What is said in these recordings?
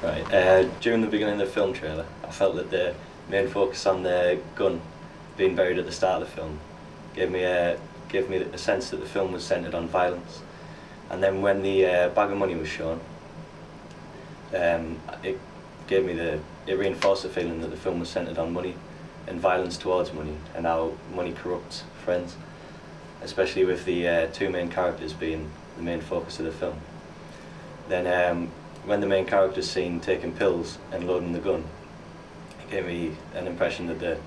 Right, during the beginning of the film trailer, I felt that the main focus on the gun being buried at the start of the film gave me a sense that the film was centred on violence. And then when the bag of money was shown, it reinforced the feeling that the film was centred on money and violence towards money and how money corrupts friends, especially with the two main characters being the main focus of the film. Then when the main character's seen taking pills and loading the gun, it gave me an impression that the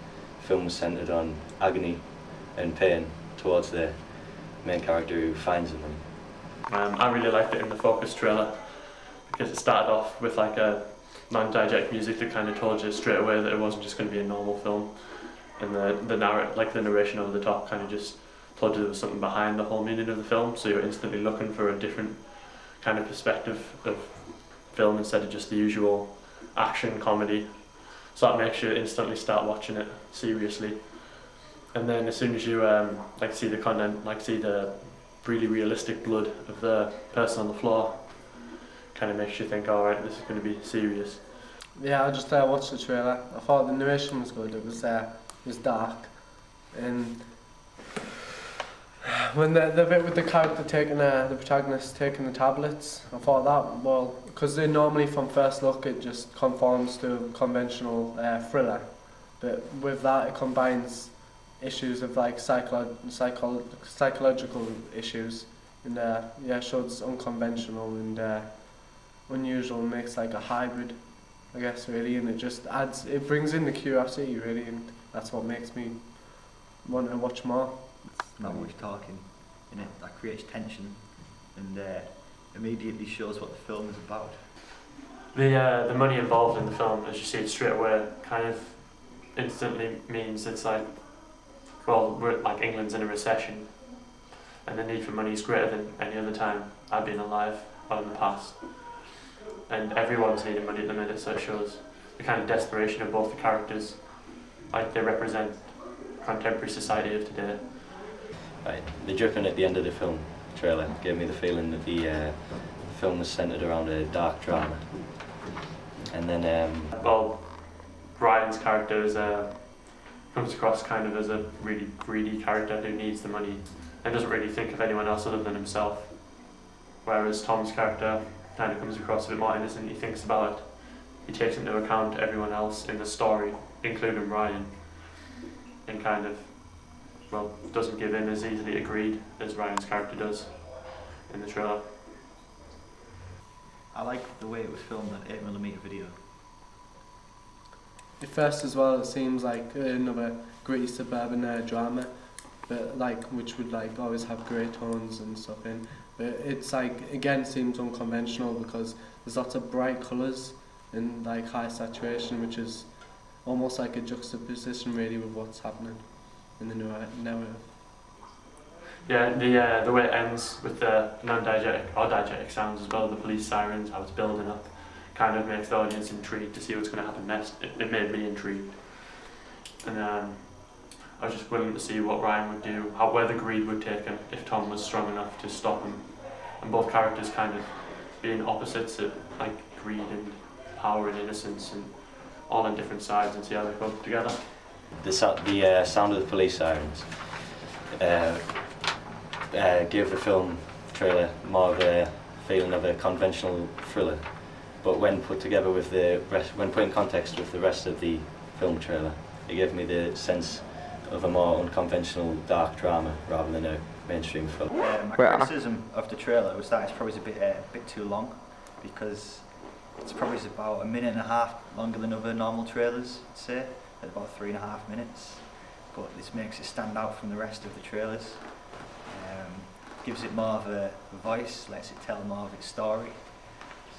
film was centred on agony and pain towards the main character who finds the money. I really liked it in the Focus trailer because it started off with like a non-diegetic music that kind of told you straight away that it wasn't just going to be a normal film, and the narration over the top kind of just told you there was something behind the whole meaning of the film, so you're instantly looking for a different kind of perspective of film instead of just the usual action comedy. So that makes you instantly start watching it seriously. And then as soon as you see the content, see the really realistic blood of the person on the floor, kind of makes you think, all right, this is going to be serious. Yeah, I just watched the trailer. I thought the narration was good. It was dark, and when the bit with the character the protagonist taking the tablets, I thought that, because they normally from first look it just conforms to a conventional thriller, but with that it combines issues of like psychological issues, and shows it's unconventional and unusual, and makes like a hybrid, I guess, really, and it brings in the curiosity really, and that's what makes me want to watch more. It's not much talking in it, that creates tension and immediately shows what the film is about. The money involved in the film, as you see it straight away, kind of instantly means it's like, England's in a recession and the need for money is greater than any other time I've been alive or in the past, and everyone's needing money at the minute, so it shows the kind of desperation of both the characters, like they represent contemporary society of today. Right, the dripping at the end of the film trailer gave me the feeling that the film was centred around a dark drama. And then Ryan's character comes across kind of as a really greedy character who needs the money and doesn't really think of anyone else other than himself, whereas Tom's character kind of comes across a bit more innocent. He thinks about it, he takes into account everyone else in the story, including Ryan, and kind of doesn't give in as easily agreed as Ryan's character does in the trailer. I like the way it was filmed on 8mm video. At first as well, it seems like another gritty suburban drama, but which would always have grey tones and stuff in. But it's again seems unconventional because there's lots of bright colours and high saturation, which is almost like a juxtaposition really with what's happening in the narrative. Yeah, the way it ends with the non-diegetic or diegetic sounds as well, the police sirens, how it's building up, kind of makes the audience intrigued to see what's going to happen next. It made me intrigued, and I was just willing to see what Ryan would do, where the greed would take him if Tom was strong enough to stop him, and both characters kind of being opposites of greed and power and innocence, and all on different sides, and see how they come together. The sound of the police sirens gave the film trailer more of a feeling of a conventional thriller, but when put together with when put in context with the rest of the film trailer, it gave me the sense of a more unconventional dark drama rather than a mainstream film. My criticism of the trailer was that it's probably a bit too long, because it's probably about a minute and a half longer than other normal trailers, I'd say, at about 3.5 minutes. But this makes it stand out from the rest of the trailers. Gives it more of a voice, lets it tell more of its story.